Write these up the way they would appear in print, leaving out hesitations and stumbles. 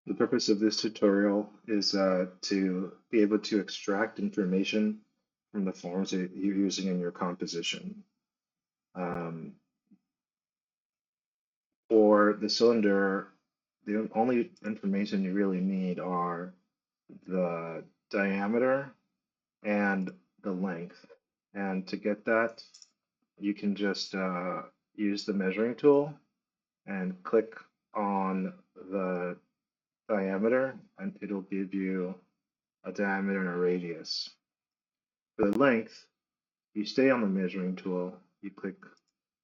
The purpose of this tutorial is to be able to extract information from the forms that you're using in your composition. Um, for the cylinder, the only information you really need are the diameter and the length. And to get that, you can just use the measuring tool and click on the diameter, and it'll give you a diameter and a radius. For the length, you stay on the measuring tool, you click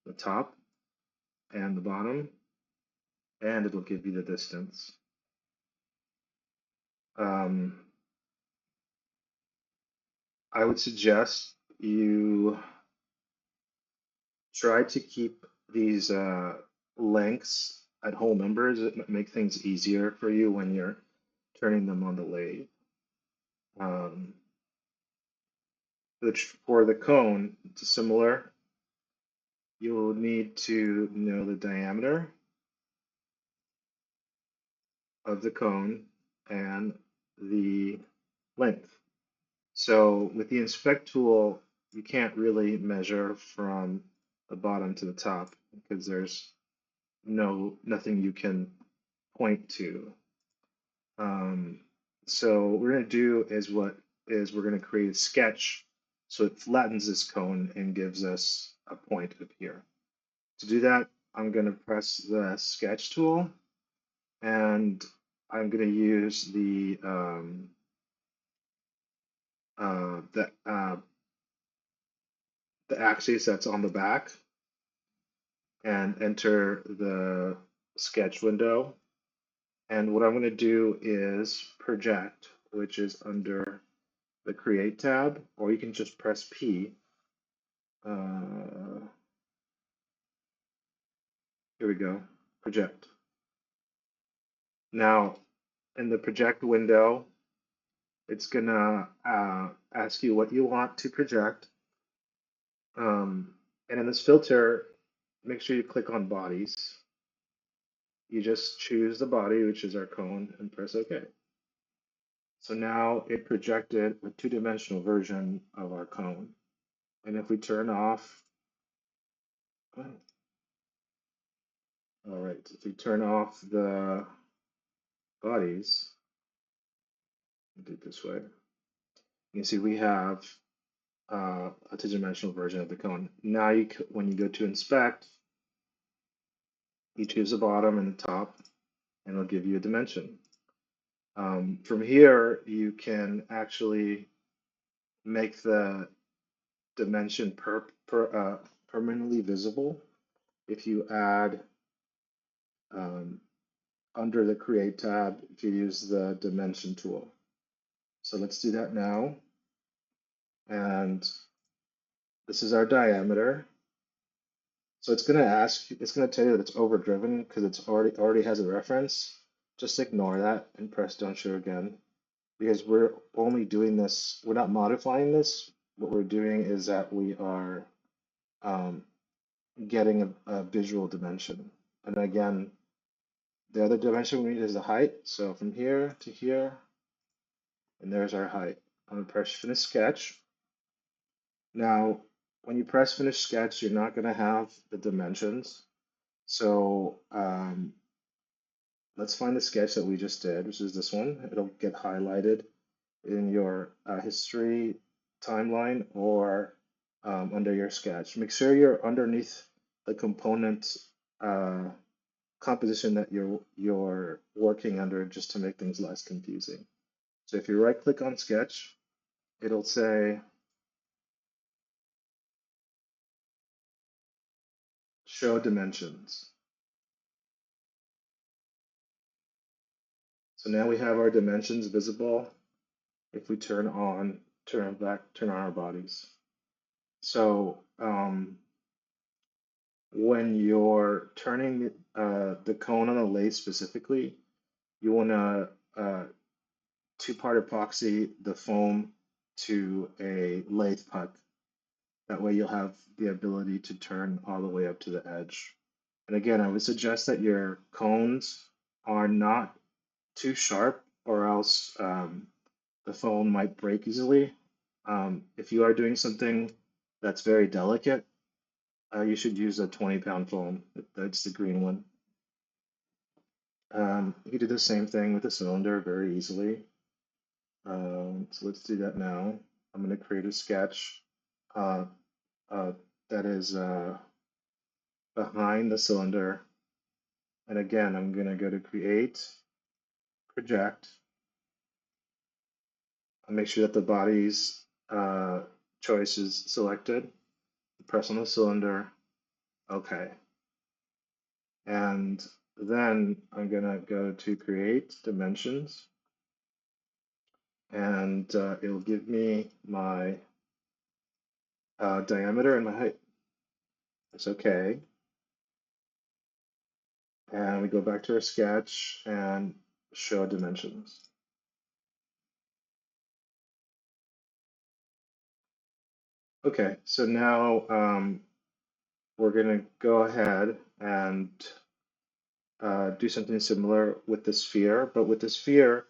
the top and the bottom, and it'll give you the distance. Um, I would suggest you try to keep these lengths at whole numbers. It make things easier for you when you're turning them on the lathe. Um, which for the cone, it's similar. You'll need to know the diameter of the cone and the length. So with the inspect tool, you can't really measure from the bottom to the top because there's nothing you can point to. So what we're going to do is we're going to create a sketch so it flattens this cone and gives us a point up here. To do that, I'm going to press the sketch tool and I'm going to use uh, the uh, the axis that's on the back and enter the sketch window. And what I'm going to do is project, which is under the Create tab, or you can just press P. Uh, Here we go, project. Now, in the project window, it's gonna ask you what you want to project. And in this filter, make sure you click on bodies. You just choose the body, which is our cone, and press OK. So now it projected a two-dimensional version of our cone. And if we turn off, all right, if we turn off the bodies, do it this way, you can see we have a two-dimensional version of the cone. Now, when you go to inspect, you choose the bottom and the top, and it'll give you a dimension. From here, you can actually make the dimension permanently visible if you add under the Create tab, if you use the Dimension tool. So let's do that now. And this is our diameter. So it's going to tell you that it's overdriven because it's already has a reference. Just ignore that and press Don't Show Again, because we're only doing this, we're not modifying this. What we're doing is that we are getting a visual dimension. And again, the other dimension we need is the height. So from here to here, and there's our height. I'm going to press Finish Sketch. Now, when you press Finish Sketch, you're not going to have the dimensions. So let's find the sketch that we just did, which is this one. It'll get highlighted in your history timeline or under your sketch. Make sure you're underneath the component composition that you're working under, just to make things less confusing. So if you right click on sketch, it'll say show dimensions. So now we have our dimensions visible if we turn on our bodies. So when you're turning the cone on a lathe specifically, you want to two-part epoxy the foam to a lathe puck. That way you'll have the ability to turn all the way up to the edge. And again, I would suggest that your cones are not too sharp, or else the phone might break easily. If you are doing something that's very delicate, you should use a 20-pound phone. That's the green one. You can do the same thing with the cylinder very easily. So let's do that now. I'm going to create a sketch uh, uh, that is behind the cylinder. And again, I'm going to go to Create, Project, and make sure that the body's choice is selected. Press on the cylinder. Okay. And then I'm going to go to Create Dimensions, and it'll give me my diameter and my height. It's okay. And we go back to our sketch and show dimensions. Okay, so now we're going to go ahead and do something similar with the sphere, but with the sphere,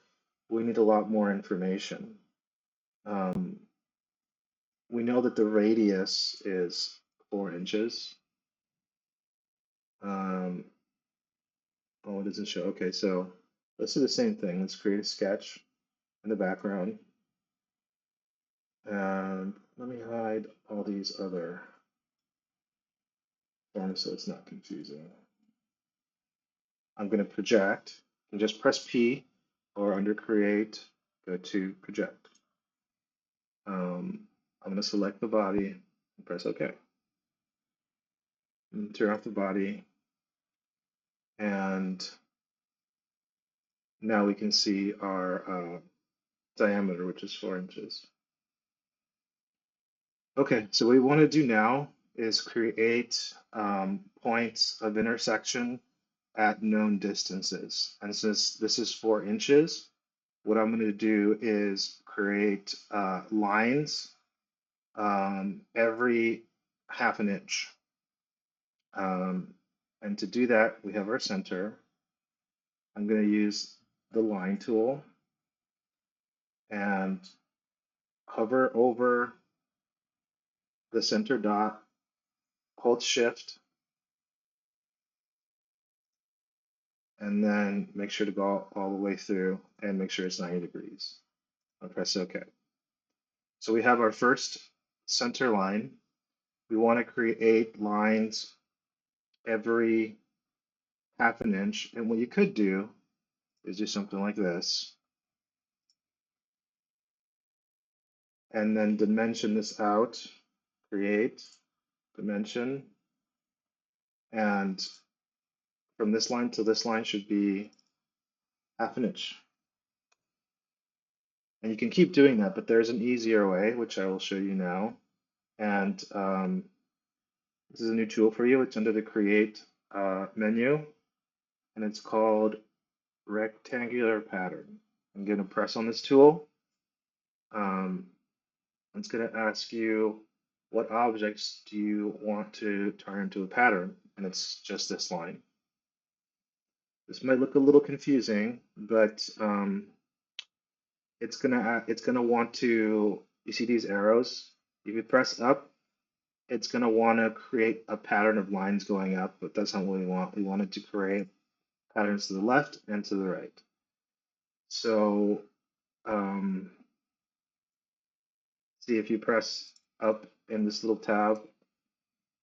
we need a lot more information. Um, we know that the radius is 4 inches. Oh, it doesn't show. Okay, so let's do the same thing. Let's create a sketch in the background. And let me hide all these other forms so it's not confusing. I'm going to project and just press P, or under Create, go to Project. I'm going to select the body and press OK. And turn off the body, and now we can see our diameter, which is 4 inches. Okay, so what we want to do now is create points of intersection at known distances. And since this is 4 inches, what I'm going to do is create lines every half an inch. And to do that, we have our center. I'm going to use the line tool and hover over the center dot, hold shift, and then make sure to go all the way through and make sure it's 90 degrees. I'll press OK. So we have our first center line. We want to create lines every half an inch. And what you could do is do something like this, and then dimension this out, create, dimension, and from this line to this line should be half an inch. And you can keep doing that, but there's an easier way, which I will show you now. And this is a new tool for you. It's under the Create menu, and it's called Rectangular Pattern. I'm going to press on this tool. It's going to ask you, what objects do you want to turn into a pattern? And it's just this line. This might look a little confusing, but it's gonna want to, you see these arrows? If you press up, it's gonna want to create a pattern of lines going up, but that's not what we want. We want it to create patterns to the left and to the right. So see, if you press up in this little tab,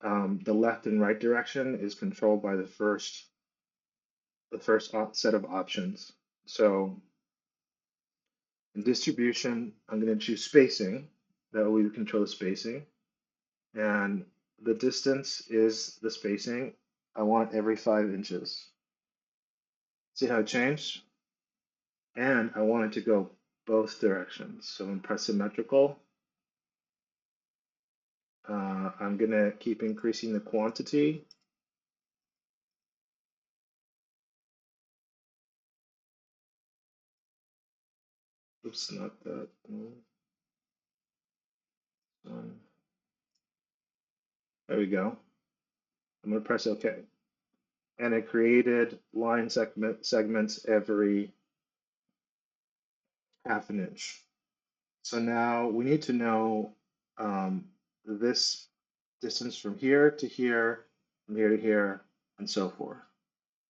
the left and right direction is controlled by the first set of options. So in distribution, I'm going to choose spacing. That way we control the spacing. And the distance is the spacing. I want every 5 inches. See how it changed? And I want it to go both directions. So I'm going to press symmetrical. I'm going to keep increasing the quantity. Oops, not that one. There we go. I'm going to press OK. And it created line segments every half an inch. So now we need to know this distance from here to here, from here to here, and so forth.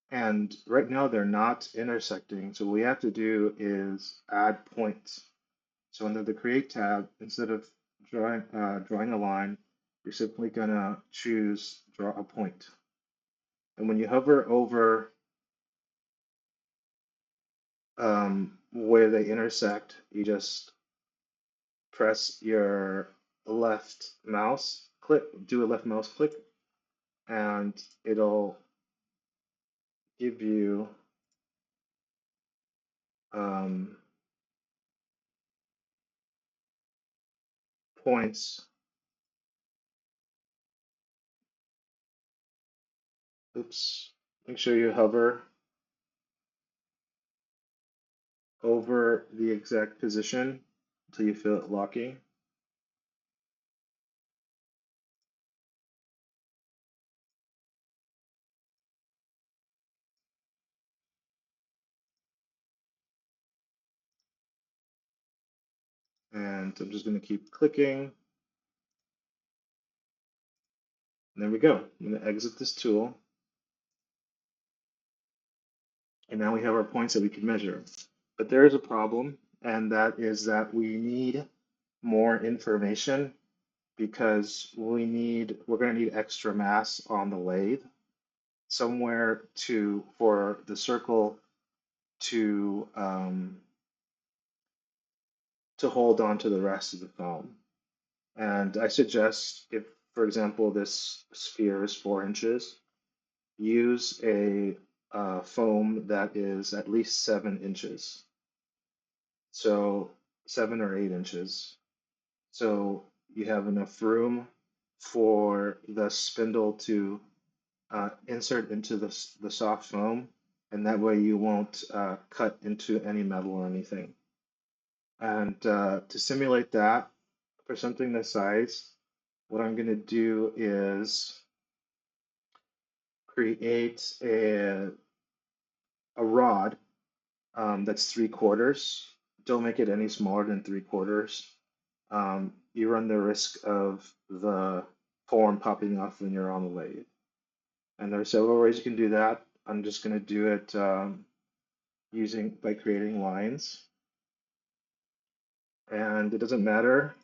And right now they're not intersecting, so what we have to do is add points. So under the Create tab, instead of drawing a line, you're simply going to choose Draw a Point. And when you hover over where they intersect, you just press your left mouse click, do a left mouse click, and it'll give you um, points. Oops. Make sure you hover over the exact position until you feel it locking. And I'm just going to keep clicking. And there we go. I'm going to exit this tool. And now we have our points that we can measure. But there is a problem, and that is that we need more information because we're going to need extra mass on the lathe somewhere for the circle to hold on to the rest of the foam. And I suggest if, for example, this sphere is 4 inches, use a foam that is at least 7 inches. So 7 or 8 inches. So you have enough room for the spindle to insert into the soft foam, and that way you won't cut into any metal or anything. And to simulate that, for something this size, what I'm going to do is create a rod that's 3/4. Don't make it any smaller than 3/4. You run the risk of the form popping off when you're on the lathe. And there are several ways you can do that. I'm just going to do it by creating lines. And it doesn't matter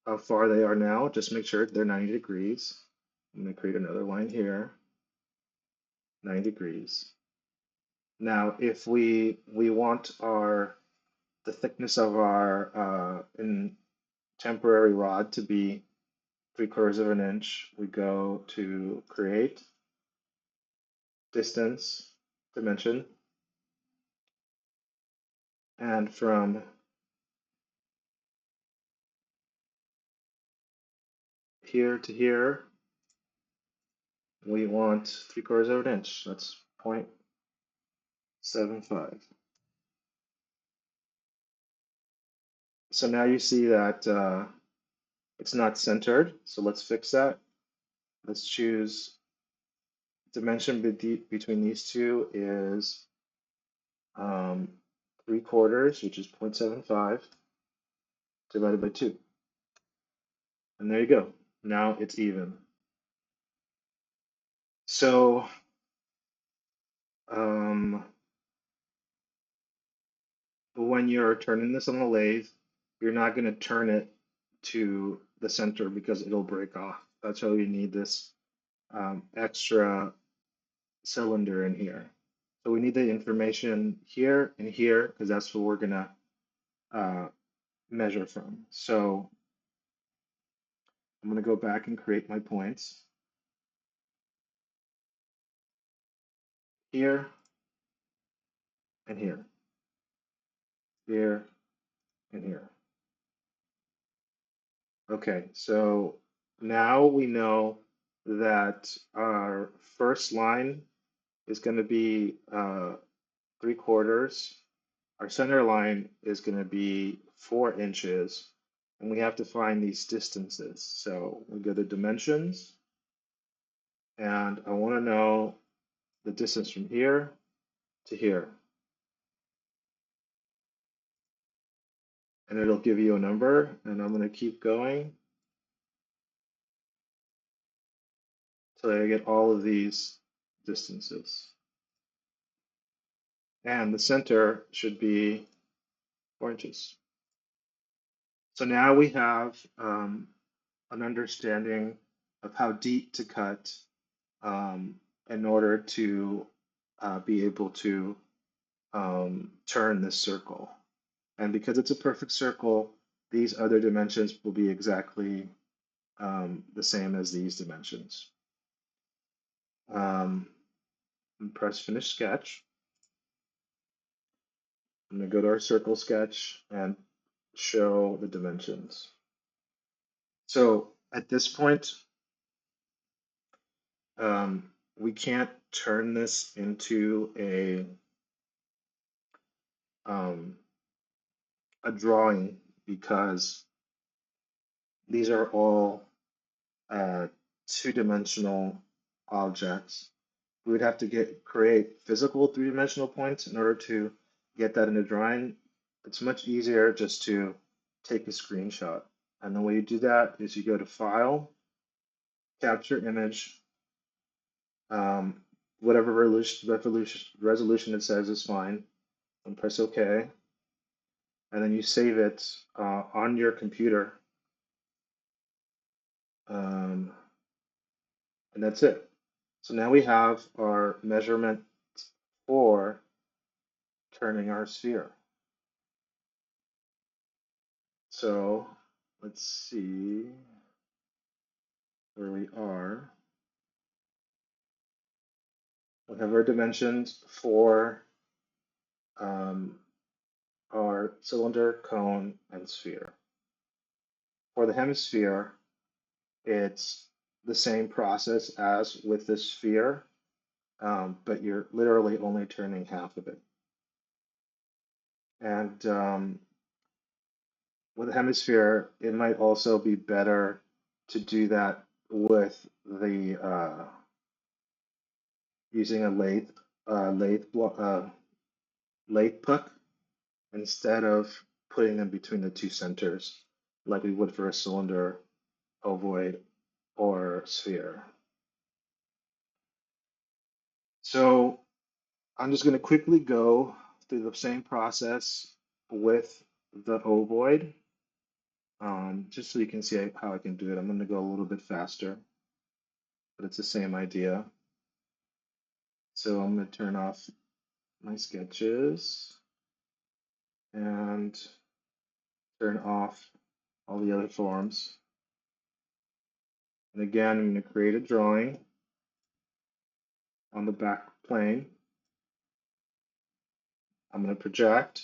how far they are now, just make sure they're 90 degrees. I'm going to create another line here, 90 degrees. Now, if we want the thickness of our temporary rod to be 3/4 of an inch, we go to Create, Distance, Dimension, and from here to here, we want 3/4 of an inch. That's 0.75. So now you see that it's not centered. So let's fix that. Let's choose dimension between these two is 3/4, which is 0.75 divided by 2. And there you go. Now it's even. So um, when you're turning this on the lathe, you're not going to turn it to the center because it'll break off. That's why you need this extra cylinder in here. So we need the information here and here because that's what we're going to measure from. So I'm going to go back and create my points here and here, here and here. Okay, so now we know that our first line is going to be 3/4. Our center line is going to be 4 inches, and we have to find these distances. So we go to dimensions, and I want to know the distance from here to here. and it'll give you a number, and I'm going to keep going till I get all of these distances. And the center should be 4 inches. So now we have an understanding of how deep to cut in order to be able to turn this circle. And because it's a perfect circle, these other dimensions will be exactly the same as these dimensions. Press finish sketch. I'm going to go to our circle sketch and show the dimensions. So at this point, we can't turn this into a drawing because these are all two-dimensional objects. We would have to create physical three-dimensional points in order to get that in a drawing. It's much easier just to take a screenshot. And the way you do that is you go to File, Capture Image, whatever resolution it says is fine, and press OK. And then you save it on your computer. And that's it. So now we have our measurement for turning our sphere. So let's see where we are. We have our dimensions for our cylinder, cone, and sphere. For the hemisphere, it's the same process as with the sphere, but you're literally only turning half of it. And with a hemisphere, it might also be better to do that with the using a lathe puck instead of putting them between the two centers like we would for a cylinder, ovoid, or sphere. So I'm just going to quickly go through the same process with the ovoid, just so you can see how I can do it. I'm going to go a little bit faster, but it's the same idea. So I'm going to turn off my sketches and turn off all the other forms. And again, I'm going to create a drawing on the back plane. I'm going to project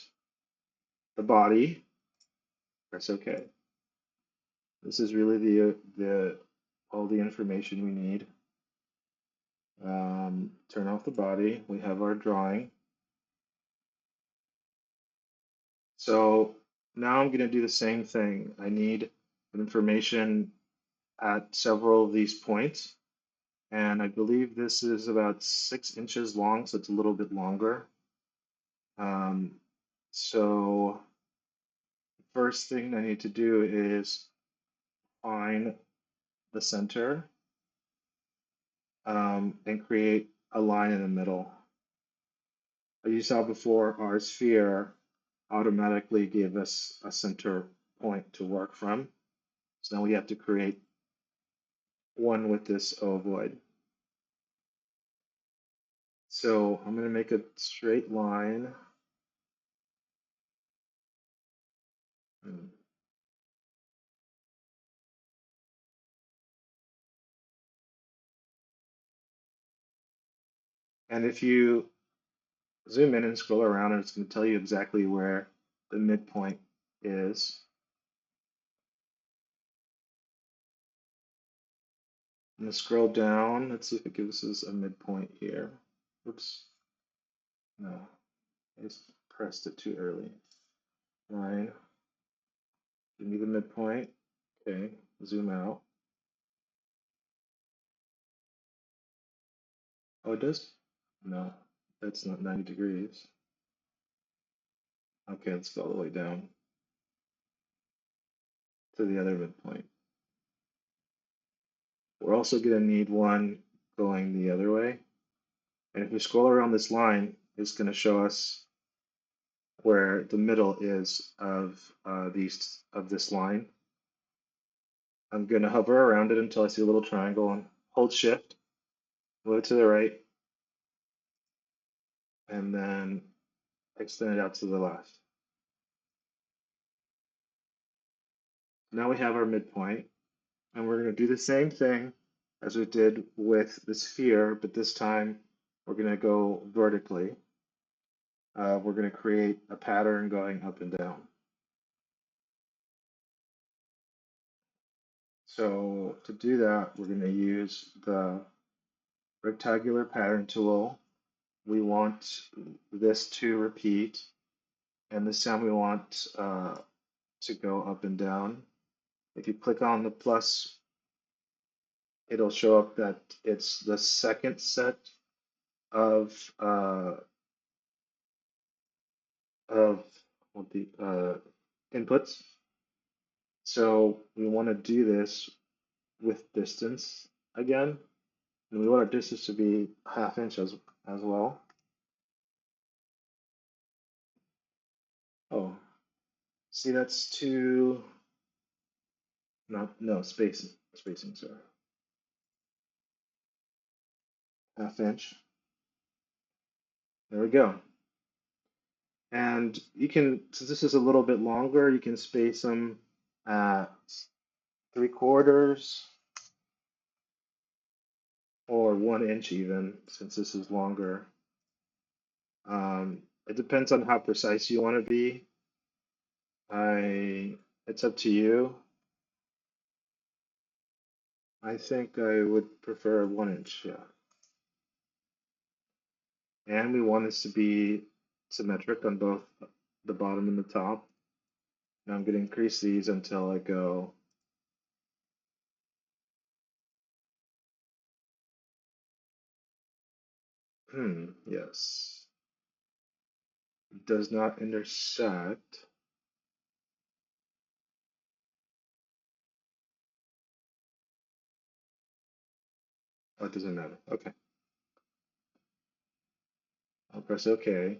the body, press OK. This is really all the information we need. Turn off the body. We have our drawing. So now I'm going to do the same thing. I need information at several of these points. And I believe this is about 6 inches long, so it's a little bit longer. So first thing I need to do is find the center and create a line in the middle. As you saw before, our sphere automatically gave us a center point to work from. So now we have to create one with this ovoid. So I'm going to make a straight line. And if you zoom in and scroll around, it's going to tell you exactly where the midpoint is. I'm going to scroll down. Let's see if it gives us a midpoint here. Oops. No, I just pressed it too early. 9. Give me the midpoint. Okay, zoom out. Oh, it does? No, that's not 90 degrees. Okay, let's go all the way down. to the other midpoint. We're also going to need one going the other way. And if we scroll around this line, it's going to show us where the middle is of this line. I'm going to hover around it until I see a little triangle and hold Shift, move it to the right, and then extend it out to the left. Now we have our midpoint, and we're going to do the same thing as we did with the sphere, but this time we're going to go vertically. We're going to create a pattern going up and down. So to do that, we're going to use the rectangular pattern tool. We want this to repeat, and this time we want to go up and down. If you click on the plus, it'll show up that it's the second set of what the inputs. So we want to do this with distance again, and we want our distance to be 1/2 inch as well. Oh, see, that's too, no, spacing, sorry. 1/2 inch. There we go. And you can, since this is a little bit longer, you can space them at 3/4 or 1 inch even, since this is longer. It depends on how precise you want to be. It's up to you. I think I would prefer 1 inch, yeah. And we want this to be symmetric on both the bottom and the top. Now I'm going to increase these until I go yes. It does not intersect. Oh, it doesn't matter. Okay. I'll press OK.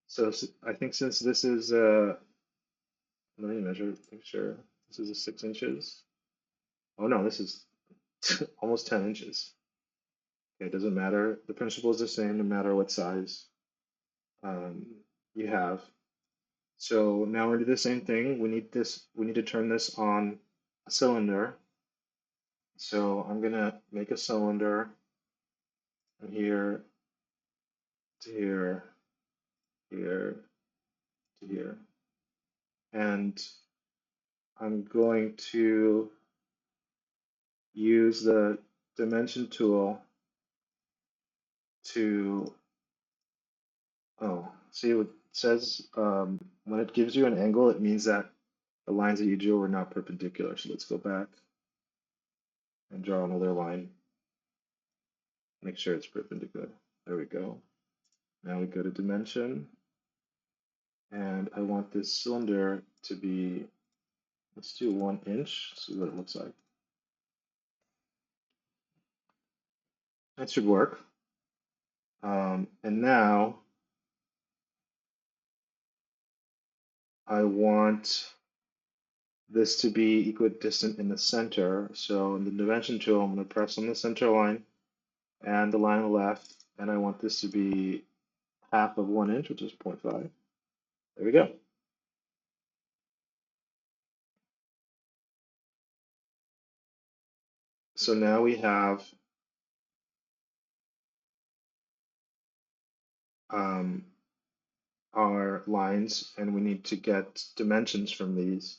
So I think since this is, let me measure, make sure. This is a 6 inches. Oh no, this is almost 10 inches. Okay, it doesn't matter. The principle is the same no matter what size you have. So now we're gonna do the same thing. We need to turn this on a cylinder. So I'm gonna make a cylinder from here to here, here to here. And I'm going to use the dimension tool to, see what it says, when it gives you an angle, it means that the lines that you drew were not perpendicular. So let's go back and draw another line. Make sure it's perpendicular. There we go. Now we go to dimension, and I want this cylinder to be, let's do 1 inch, see what it looks like. That should work. And now I want this to be equidistant in the center. So in the dimension tool, I'm going to press on the center line and the line on the left, and I want this to be 1/2 of 1 inch, which is 0.5. There we go. So now we have our lines, and we need to get dimensions from these.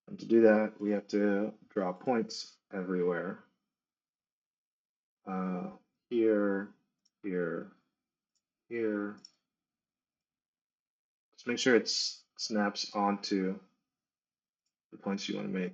And to do that, we have to draw points everywhere. Here, here, here. Just make sure it snaps onto the points you want to make.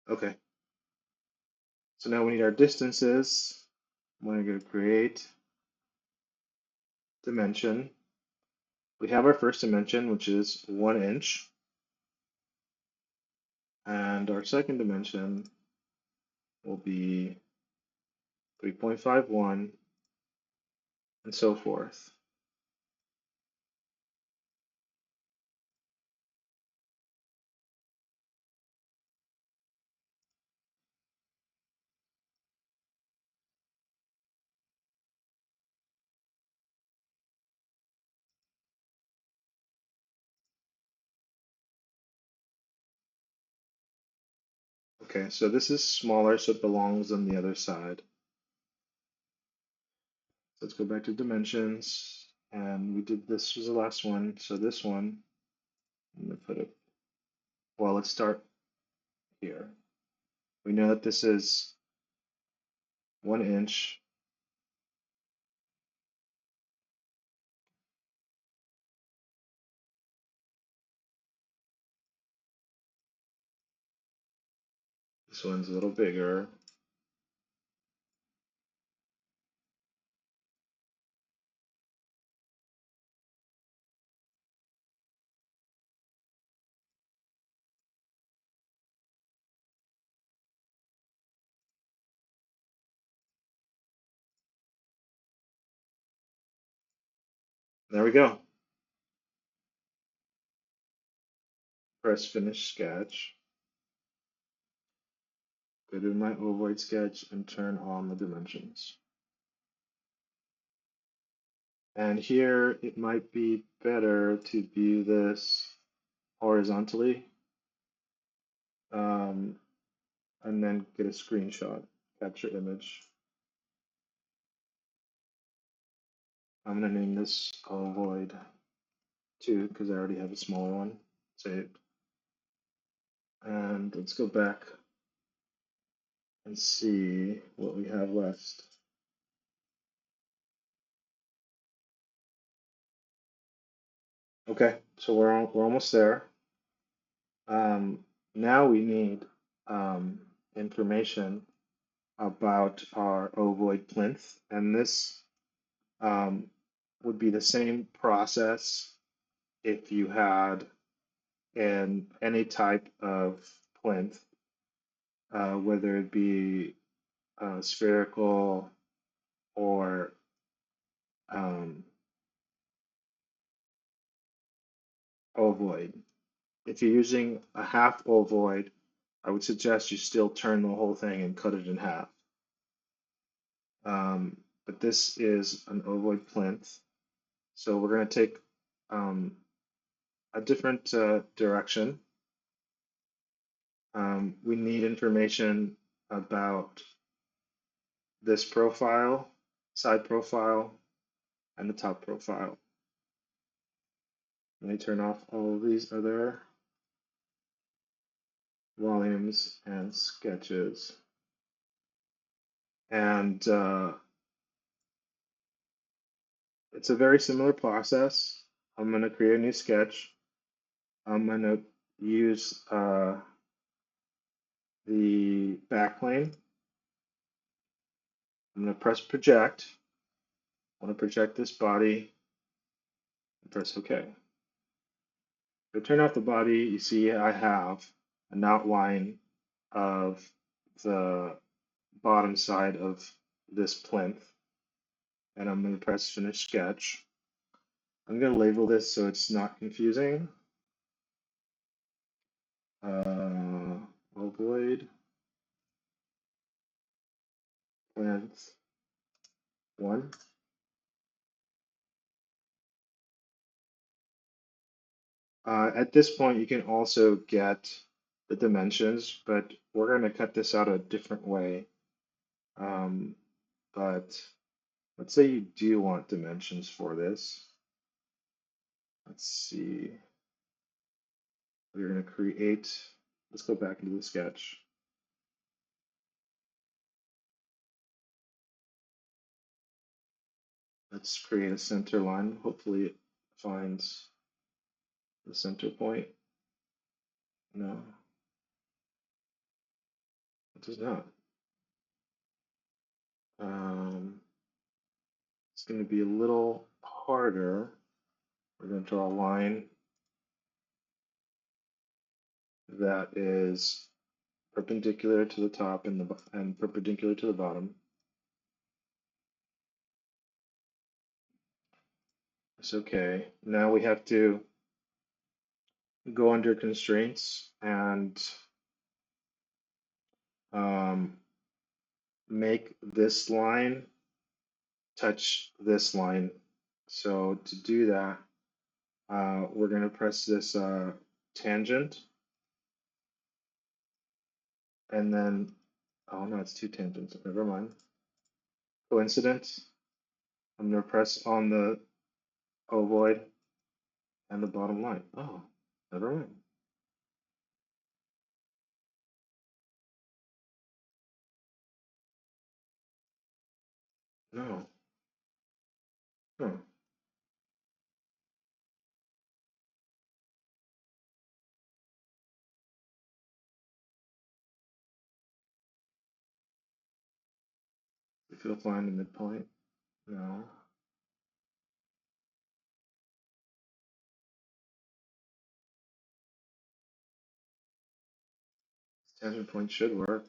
Okay, so now we need our distances. I'm going to go create dimension. We have our first dimension, which is 1 inch, and our second dimension will be 3.51, and so forth. Okay, so this is smaller, so it belongs on the other side. Let's go back to dimensions, and we did this was the last one, so this one, I'm going to put it, well, let's start here. We know that this is 1 inch. This one's a little bigger. There we go. Press finish sketch. Go to my ovoid sketch and turn on the dimensions. And here it might be better to view this horizontally, and then get a screenshot, capture image. I'm going to name this ovoid 2 because I already have a smaller one saved. And let's go back and see what we have left. Okay, so we're almost there. Now we need information about our ovoid plinth, and this um, would be the same process if you had any type of plinth, whether it be spherical or um, ovoid. If you're using a half ovoid, I would suggest you still turn the whole thing and cut it in half. But this is an ovoid plinth, so we're going to take a different direction. We need information about this profile, side profile, and the top profile. Let me turn off all of these other volumes and sketches. And it's a very similar process. I'm going to create a new sketch. I'm going to use the backplane. I'm going to press project. I want to project this body and press OK. If I turn off the body, you see I have an outline of the bottom side of this plinth, and I'm going to press finish sketch. I'm going to label this so it's not confusing. Ovoid plinth 1. At this point, you can also get the dimensions, but we're going to cut this out a different way. But let's say you do want dimensions for this. Let's see. We're going to create, let's go back into the sketch. Let's create a center line. Hopefully it finds the center point. No. does not. It's going to be a little harder. We're going to draw a line that is perpendicular to the top and perpendicular to the bottom. It's okay. Now we have to go under constraints and make this line touch this line. So to do that, we're going to press this tangent, and then, oh no, it's two tangents, never mind. Coincidence. I'm going to press on the ovoid and the bottom line. Oh, never mind. No. Hmm. We feel fine in midpoint. No. Tangent point should work.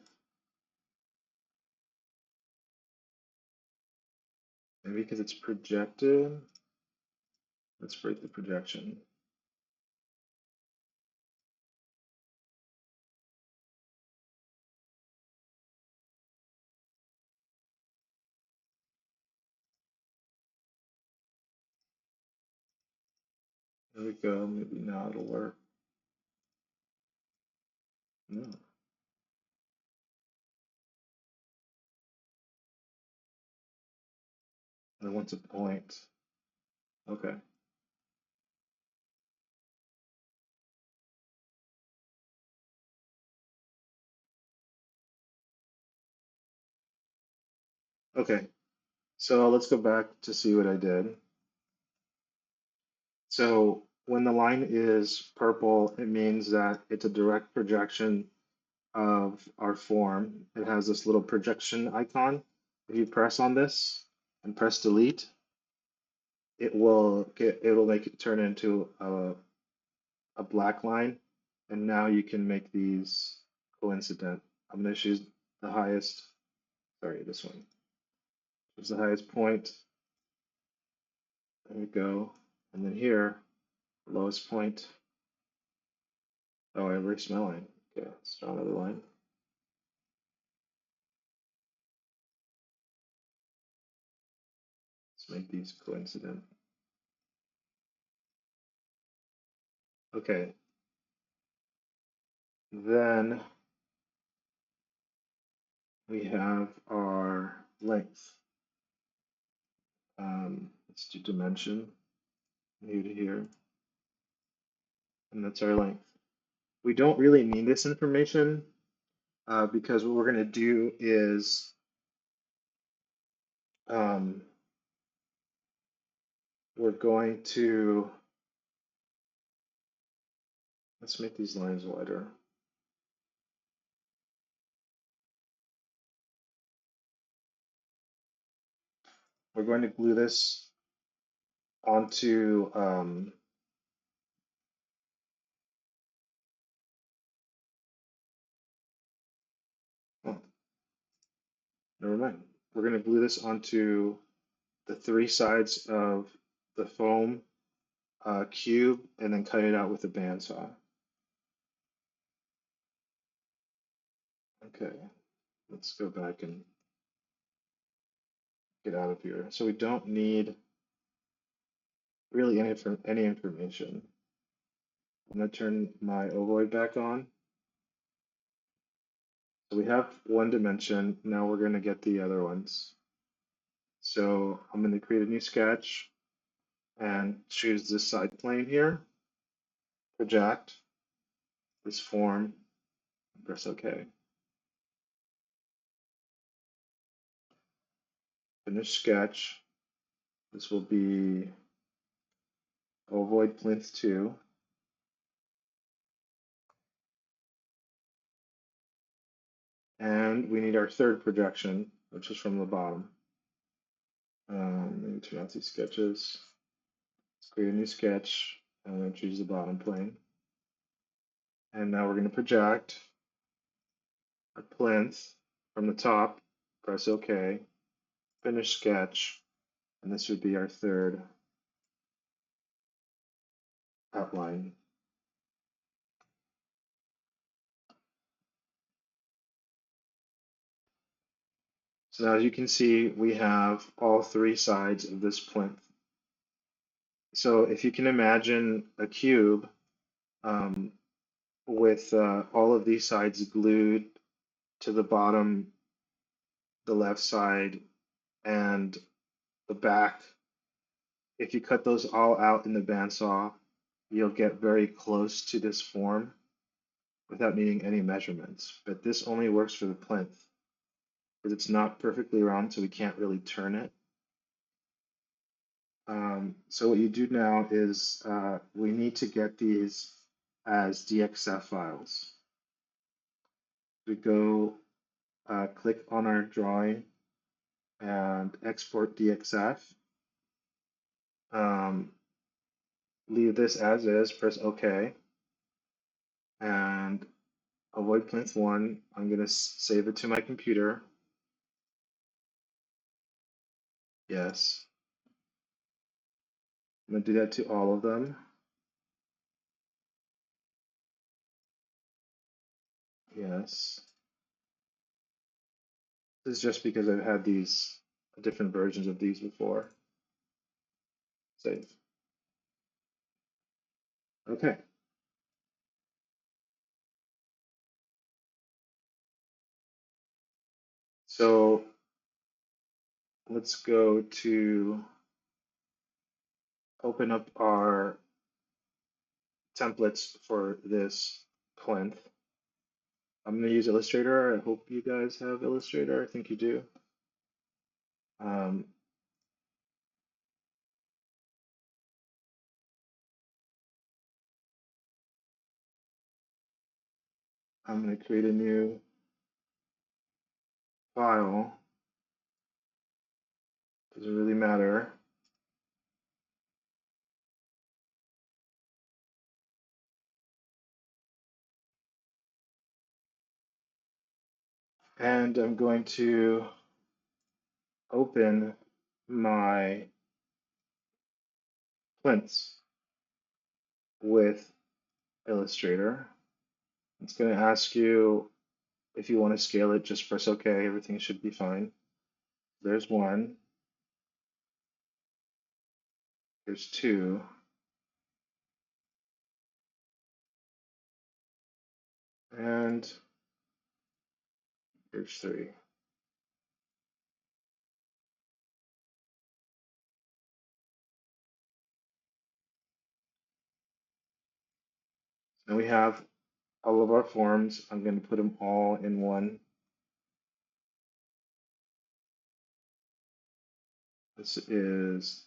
Maybe because it's projected. Let's break the projection. There we go. Maybe now it'll work. No. I want a point. Okay. Okay. So let's go back to see what I did. So when the line is purple, it means that it's a direct projection of our form. It has this little projection icon. If you press on this and press delete, it'll make it turn into a black line. And now you can make these coincident. I'm going to choose the highest, sorry, this one. Choose the highest point. There we go. And then here, lowest point. Oh, I erased my line. Okay, let's draw another line. Let's make these coincident. Okay. Then we have our length. Let's do dimension, new to here, and that's our length. We don't really need this information because what we're going to do is we're going to, let's make these lines wider. We're going to glue this onto oh, never mind. We're going to glue this onto the three sides of the foam cube and then cut it out with a bandsaw. Okay, let's go back and get out of here. So we don't need really any information. I'm going to turn my ovoid back on. So we have one dimension. Now we're going to get the other ones. So I'm going to create a new sketch and choose this side plane here, project this form, press OK. Finish sketch. This will be ovoid plinth 2. And we need our third projection, which is from the bottom. Let me turn off these sketches. Let's create a new sketch and then choose the bottom plane. And now we're going to project a plinth from the top, press OK, finish sketch, and this would be our third outline. So now as you can see, we have all three sides of this plinth. So if you can imagine a cube um, with all of these sides glued to the bottom, the left side, and the back, if you cut those all out in the bandsaw, you'll get very close to this form without needing any measurements. But this only works for the plinth because it's not perfectly round, so we can't really turn it. So what you do now is we need to get these as DXF files. We go click on our drawing and export DXF. Leave this as is, press OK, and avoid plinth 1. I'm going to save it to my computer. Yes. I'm going to do that to all of them. Yes. This is just because I've had these different versions of these before. Save. Okay. So let's go to open up our templates for this plinth. I'm going to use Illustrator. I hope you guys have Illustrator. I think you do. Um, I'm going to create a new file. Doesn't really matter. And I'm going to open my plinths with Illustrator. It's going to ask you if you want to scale it, just press OK. Everything should be fine. There's one. There's two. And there's three. And we have all of our forms. I'm going to put them all in one. This is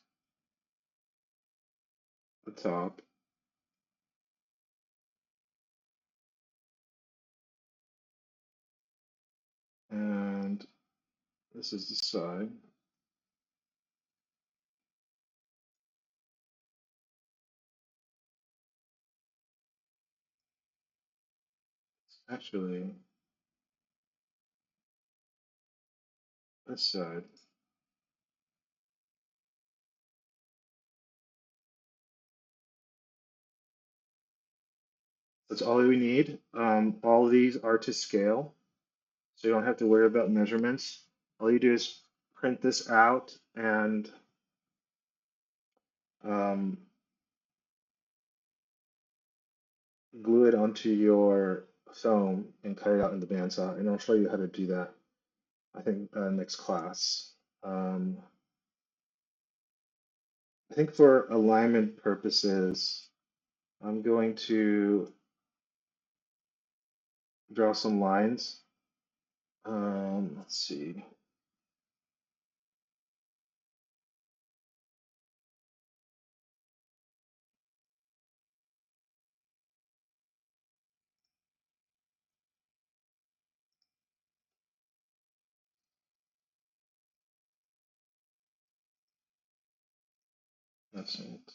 the top. And this is the side. Actually, this side. That's all we need. All of these are to scale, so you don't have to worry about measurements. All you do is print this out and um, glue it onto your foam and cut it out in the bandsaw. And I'll show you how to do that, I think, next class. I think for alignment purposes, I'm going to draw some lines. Let's see. That's neat.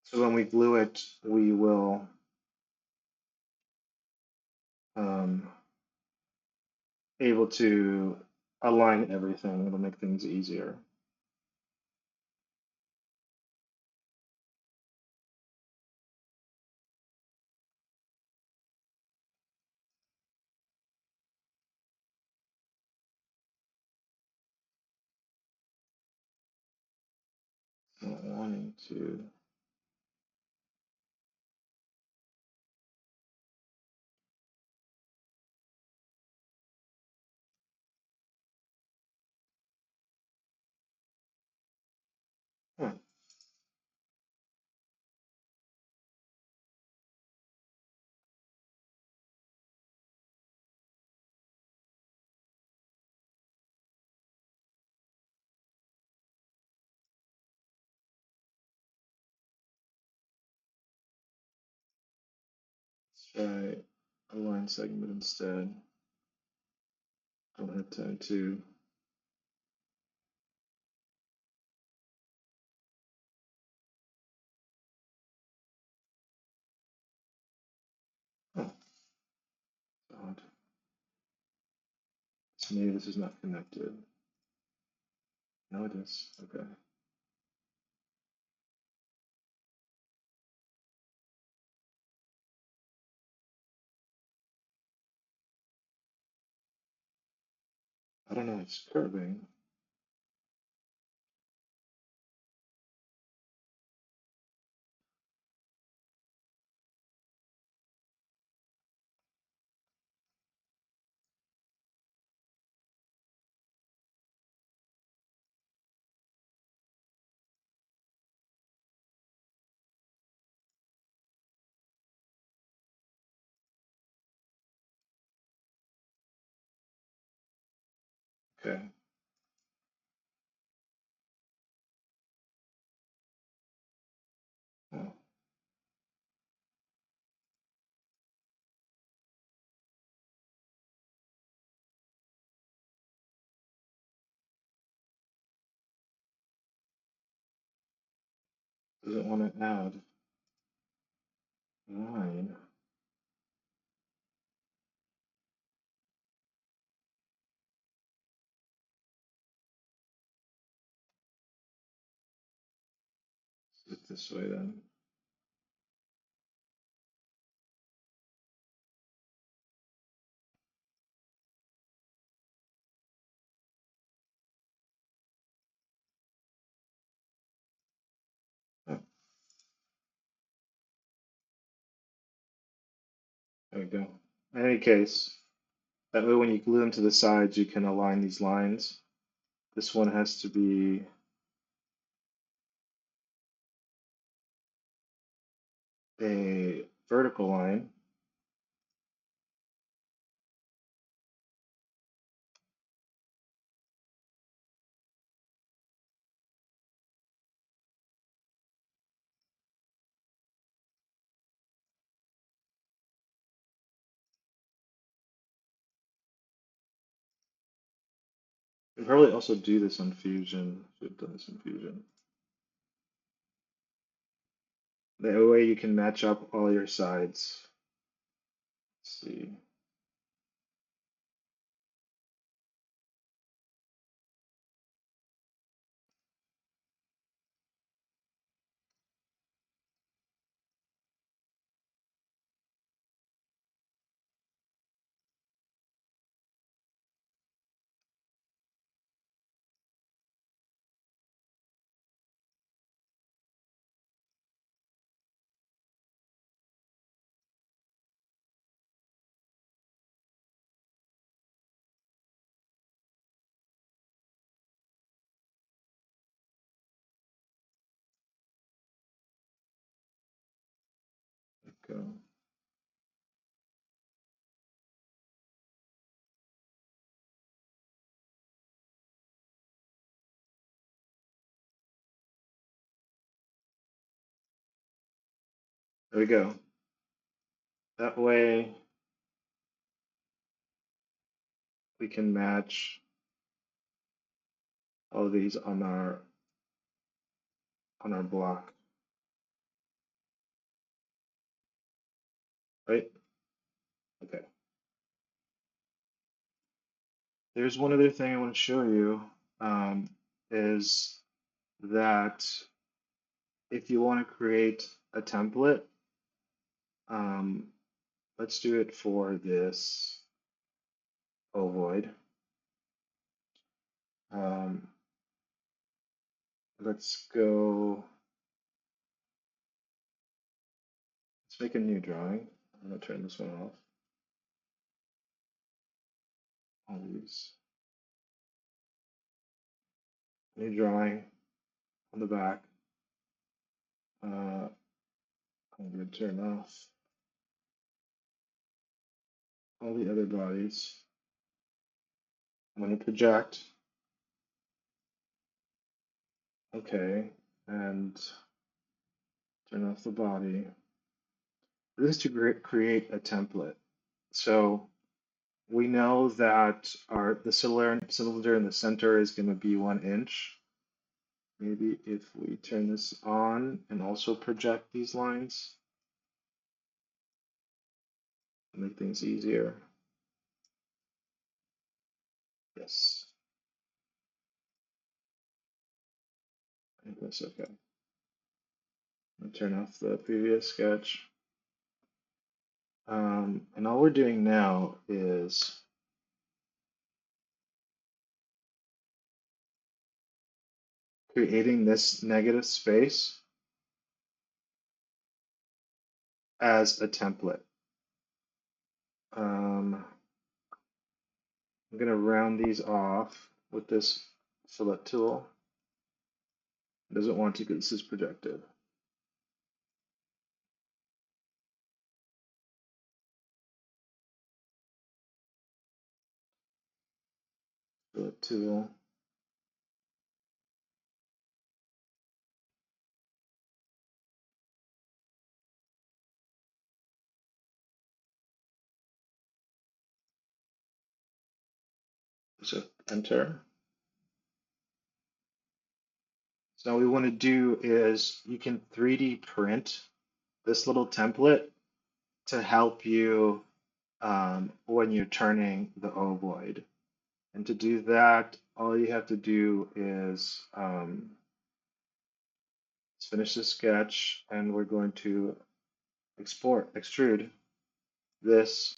So when we glue it, we will um, able to align everything. It'll make things easier. Not wanting to. Huh, let's try a line segment instead. Don't have time to. Oh, odd. So maybe this is not connected. No, it is. Okay. I don't know. It's curving. Okay. Oh, doesn't want to add line. Let's do it this way then. Oh, there we go. In any case, that way when you glue them to the sides, you can align these lines. This one has to be a vertical line. You can probably also do this on Fusion. Should have done this in Fusion. That way you can match up all your sides. Let's see. Go. There we go. That way we can match all of these on our block, right? Okay. There's one other thing I want to show you, is that if you want to create a template, um, let's do it for this ovoid. Um, let's make a new drawing. I'm gonna turn this one off. All these. New drawing on the back. I'm gonna turn off all the other bodies. I'm gonna project. Okay, and turn off the body. This is to create a template. So we know that the cylinder in the center is going to be 1 inch. Maybe if we turn this on and also project these lines, make things easier. Yes, I think that's okay. I'll turn off the previous sketch. And all we're doing now is creating this negative space as a template. I'm going to round these off with this fillet tool. It doesn't want to because this is projected. Fillet tool. So enter. So what we want to do is you can 3D print this little template to help you when you're turning the ovoid. And to do that, all you have to do is let's finish the sketch, and we're going to extrude this,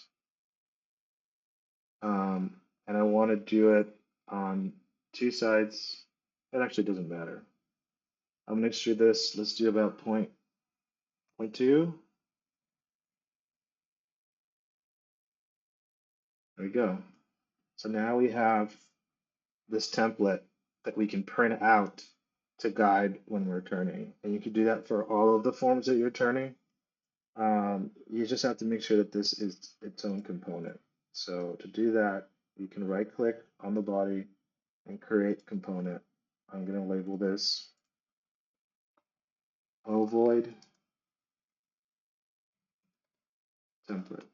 and I want to do it on 2 sides. It actually doesn't matter. I'm going to extrude this. Let's do about point 0.2. There we go. So now we have this template that we can print out to guide when we're turning. And you can do that for all of the forms that you're turning. You just have to make sure that this is its own component. So to do that, you can right click on the body and create component. I'm going to label this ovoid template.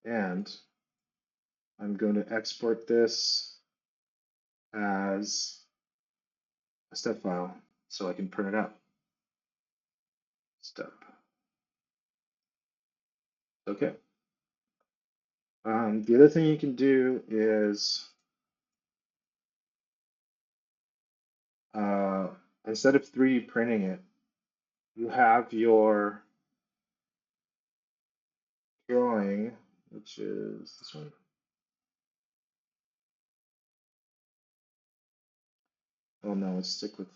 And I'm going to export this as a step file so I can print it out. Step. Okay. The other thing you can do is instead of 3D printing it, you have your drawing, which is this one. Oh no, let's stick with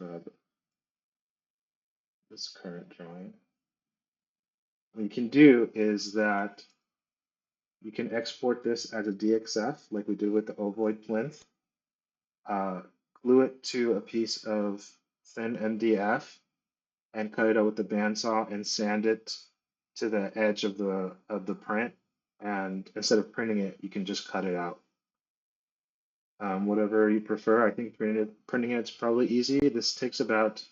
this current drawing. What you can do is that you can export this as a DXF like we did with the ovoid plinth, uh, glue it to a piece of thin MDF, and cut it out with the bandsaw and sand it to the edge of the print. And instead of printing it, you can just cut it out. Whatever you prefer. I think printing it's probably easy. This takes about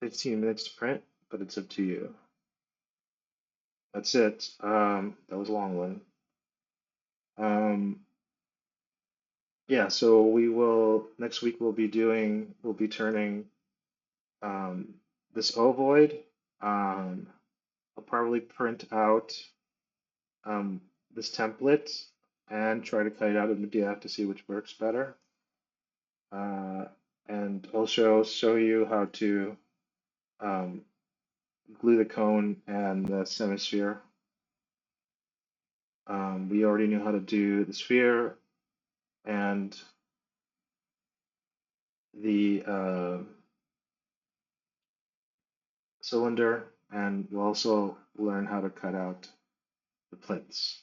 15 minutes to print, but it's up to you. That's it. That was a long one. Um, yeah, so we will next week we'll be turning um, this ovoid. Um, I'll probably print out um, this template and try to cut it out in PDF to see which works better. Uh, and also show you how to um, glue the cone and the semisphere. We already knew how to do the sphere and the cylinder, and we'll also learn how to cut out the plinths.